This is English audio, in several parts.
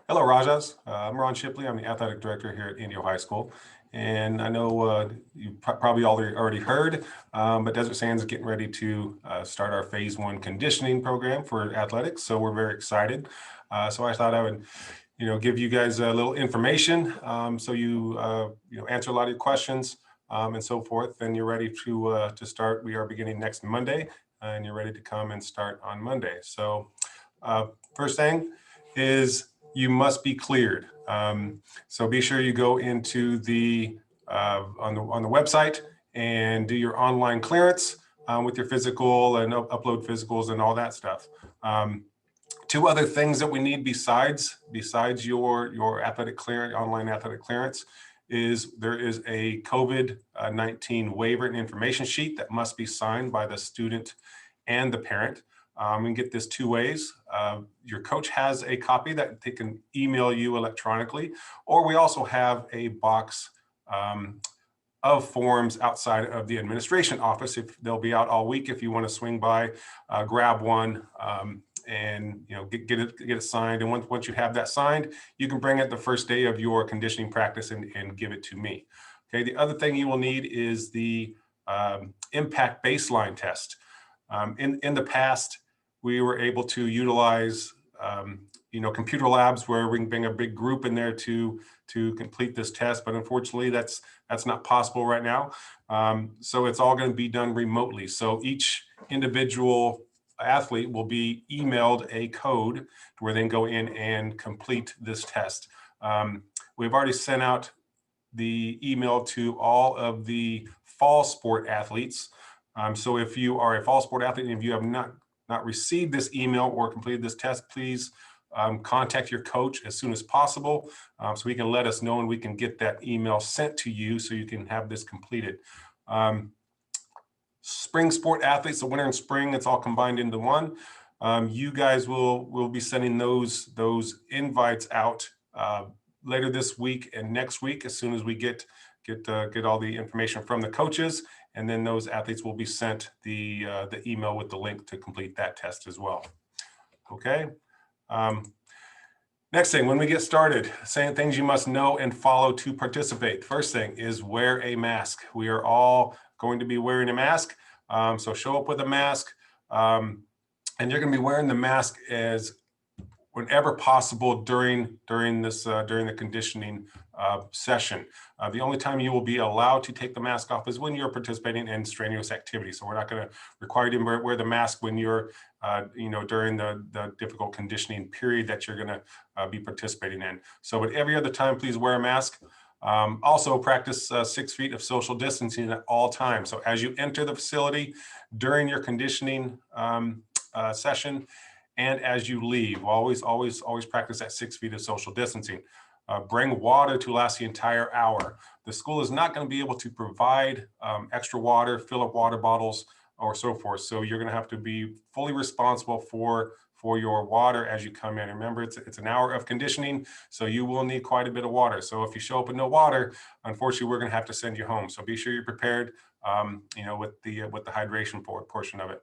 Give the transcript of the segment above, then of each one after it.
Hello, Rajas. I'm Ron Shipley. I'm the athletic director here at Indio High School. And I know you probably already heard, but Desert Sands is getting ready to start our phase 1 conditioning program for athletics. So we're very excited. So I thought I would, give you guys a little information so you answer a lot of your questions and so forth. And you're ready to start. We are beginning next Monday, and you're ready to come and start on Monday. So first thing is you must be cleared. So be sure you go into the on the website and do your online clearance with your physical and upload physicals and all that stuff. Two other things that we need besides your athletic clearance, online athletic clearance, is there is a COVID-19 waiver and information sheet that must be signed by the student and the parent. We can get this two ways. Your coach has a copy that they can email you electronically, or we also have a box of forms outside of the administration office. If they'll be out all week, if you want to swing by, grab one and get it signed. And once you have that signed, you can bring it the first day of your conditioning practice and give it to me. Okay. The other thing you will need is the impact baseline test. In the past, we were able to utilize computer labs where we can bring a big group in there to complete this test, but unfortunately that's not possible right now. So it's all going to be done remotely. So each individual athlete will be emailed a code where they can go in and complete this test. We've already sent out the email to all of the fall sport athletes. So if you are a fall sport athlete and if you have not received this email or completed this test, please contact your coach as soon as possible so he can let us know and we can get that email sent to you so you can have this completed. Spring sport athletes, so winter and spring, it's all combined into one. You guys will be sending those invites out later this week and next week as soon as we get all the information from the coaches, and then those athletes will be sent the email with the link to complete that test as well. Okay. Next thing, when we get started, saying things you must know and follow to participate. First thing is wear a mask. We are all going to be wearing a mask. So show up with a mask, and you're going to be wearing the mask as whenever possible during the conditioning session. The only time you will be allowed to take the mask off is when you're participating in strenuous activity. So we're not going to require you to wear the mask when you're during the difficult conditioning period that you're going to be participating in. So at every other time, please wear a mask. Also practice 6 feet of social distancing at all times. So as you enter the facility during your conditioning session, and as you leave, always practice that 6 feet of social distancing. Bring water to last the entire hour. The school is not going to be able to provide extra water, fill up water bottles, or so forth. So you're going to have to be fully responsible for your water as you come in. Remember, it's an hour of conditioning, so you will need quite a bit of water. So if you show up with no water, unfortunately, we're going to have to send you home. So be sure you're prepared, with the hydration portion of it.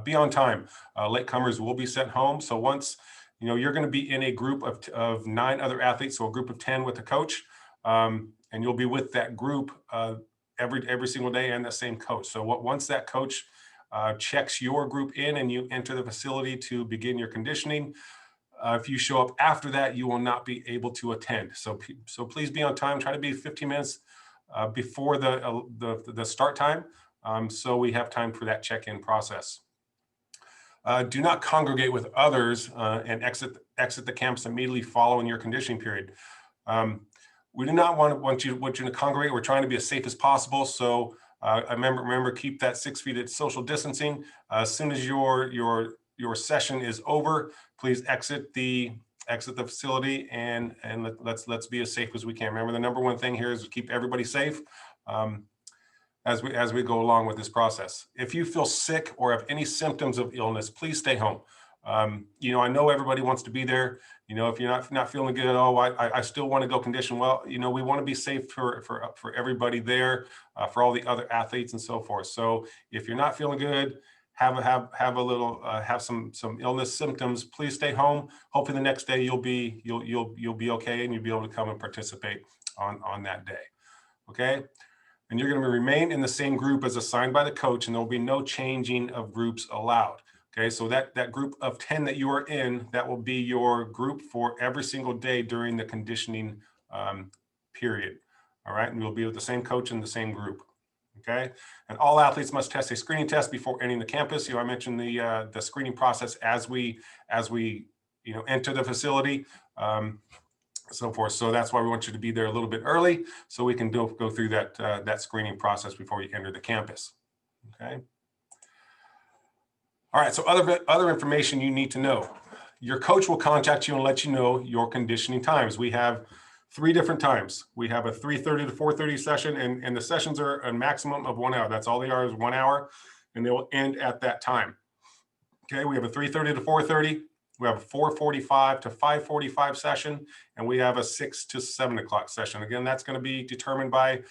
Be on time. Latecomers will be sent home. So once you're going to be in a group of 9 other athletes, so a group of 10 with a coach, and you'll be with that group every single day and the same coach. So once that coach checks your group in and you enter the facility to begin your conditioning, if you show up after that, you will not be able to attend. So please be on time. Try to be 15 minutes before the start time, so we have time for that check-in process. Do not congregate with others and exit the campus immediately following your conditioning period. We do not want you to congregate. We're trying to be as safe as possible. So remember, keep that 6 feet of social distancing. As soon as your session is over, please exit the facility and let's be as safe as we can. Remember, the number one thing here is to keep everybody safe as we go along with this process. If you feel sick or have any symptoms of illness, please stay home. I know everybody wants to be there. If you're not feeling good, I still want to go condition. Well, we want to be safe for everybody there, for all the other athletes and so forth. So if you're not feeling good, have some illness symptoms, please stay home. Hopefully the next day you'll be okay and you'll be able to come and participate on that day. Okay. And you're going to remain in the same group as assigned by the coach, and there will be no changing of groups allowed. Okay, so that group of 10 that you are in, that will be your group for every single day during the conditioning period. All right, and you'll be with the same coach in the same group. Okay, and all athletes must test a screening test before entering the campus. I mentioned the screening process as we enter the facility. So forth. So that's why we want you to be there a little bit early so we can go through that screening process before you enter the campus. Okay. All right. So other information you need to know. Your coach will contact you and let you know your conditioning times. We have 3 different times. We have a 3:30 to 4:30 session, and the sessions are a maximum of 1 hour. That's all they are, is 1 hour, and they will end at that time. Okay. We have a 3:30 to 4:30. We have a 4:45 to 5:45 session, and we have a 6 to 7 o'clock session. Again, that's going to be determined by,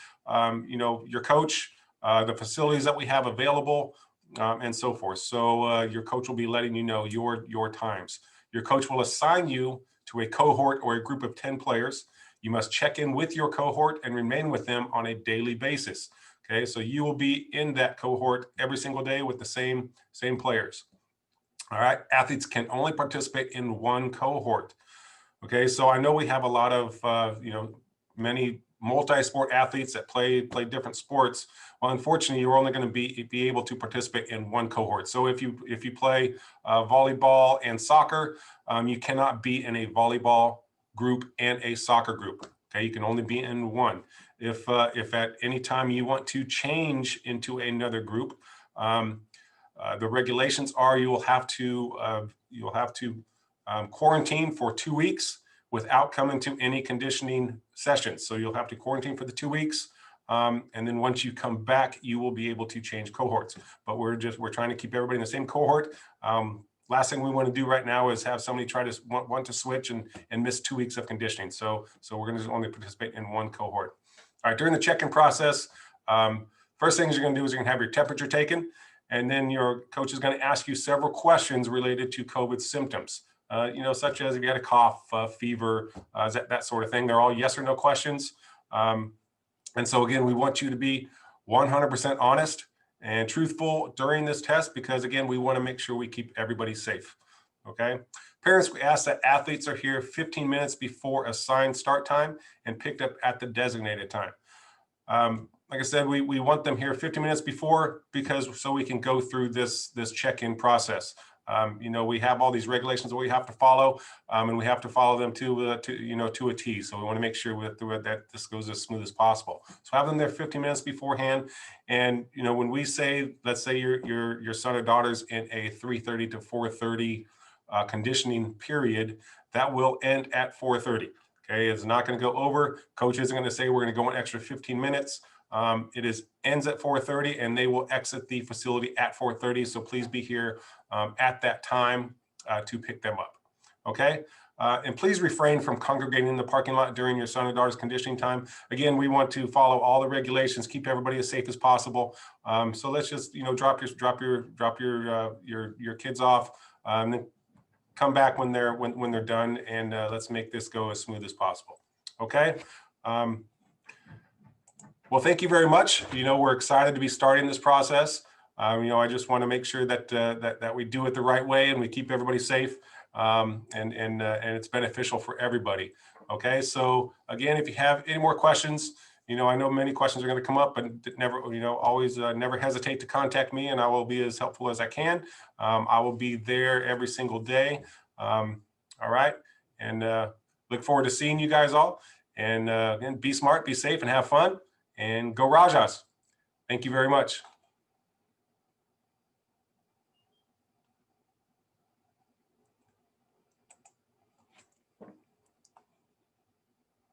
your coach, the facilities that we have available, and so forth. So your coach will be letting you know your times. Your coach will assign you to a cohort or a group of 10 players. You must check in with your cohort and remain with them on a daily basis. Okay, so you will be in that cohort every single day with the same players. All right, athletes can only participate in one cohort. Okay, so I know we have a lot of, many multi-sport athletes that play different sports. Well, unfortunately, you're only going to be able to participate in one cohort. So if you play volleyball and soccer, you cannot be in a volleyball group and a soccer group. Okay, you can only be in one. If at any time you want to change into another group, the regulations are you will have to quarantine for 2 weeks without coming to any conditioning sessions. So you'll have to quarantine for the 2 weeks, and then once you come back, you will be able to change cohorts. But we're trying to keep everybody in the same cohort. Last thing we want to do right now is have somebody try to want to switch and miss 2 weeks of conditioning. So we're going to only participate in one cohort. All right, during the check-in process, first things you're going to do is you're going to have your temperature taken. And then your coach is going to ask you several questions related to COVID symptoms, such as if you had a cough, fever, that sort of thing. They're all yes or no questions. And so again, we want you to be 100% honest and truthful during this test, because again, we want to make sure we keep everybody safe. Okay. Parents, we ask that athletes are here 15 minutes before assigned start time and picked up at the designated time. Like I said, we want them here 15 minutes before, so we can go through this check-in process. We have all these regulations that we have to follow, and we have to follow them to a T. So we want to make sure that this goes as smooth as possible. So have them there 15 minutes beforehand. And when we say, let's say your son or daughter's in a 3:30 to 4:30 conditioning period, that will end at 4:30. Okay, it's not going to go over. Coach isn't going to say we're going to go an extra 15 minutes. It ends at 4:30, and they will exit the facility at 4:30. So please be here at that time to pick them up. Okay. And please refrain from congregating in the parking lot during your son or daughter's conditioning time. Again, we want to follow all the regulations, keep everybody as safe as possible. So let's just drop your kids off, and then come back when they're done, and let's make this go as smooth as possible. Okay. Well, thank you very much. We're excited to be starting this process. I just want to make sure that we do it the right way and we keep everybody safe, and it's beneficial for everybody. Okay. So again, if you have any more questions, I know many questions are going to come up, but never hesitate to contact me, and I will be as helpful as I can. I will be there every single day. All right. And look forward to seeing you guys all. And again, be smart, be safe, and have fun. And go Rajas. Thank you very much.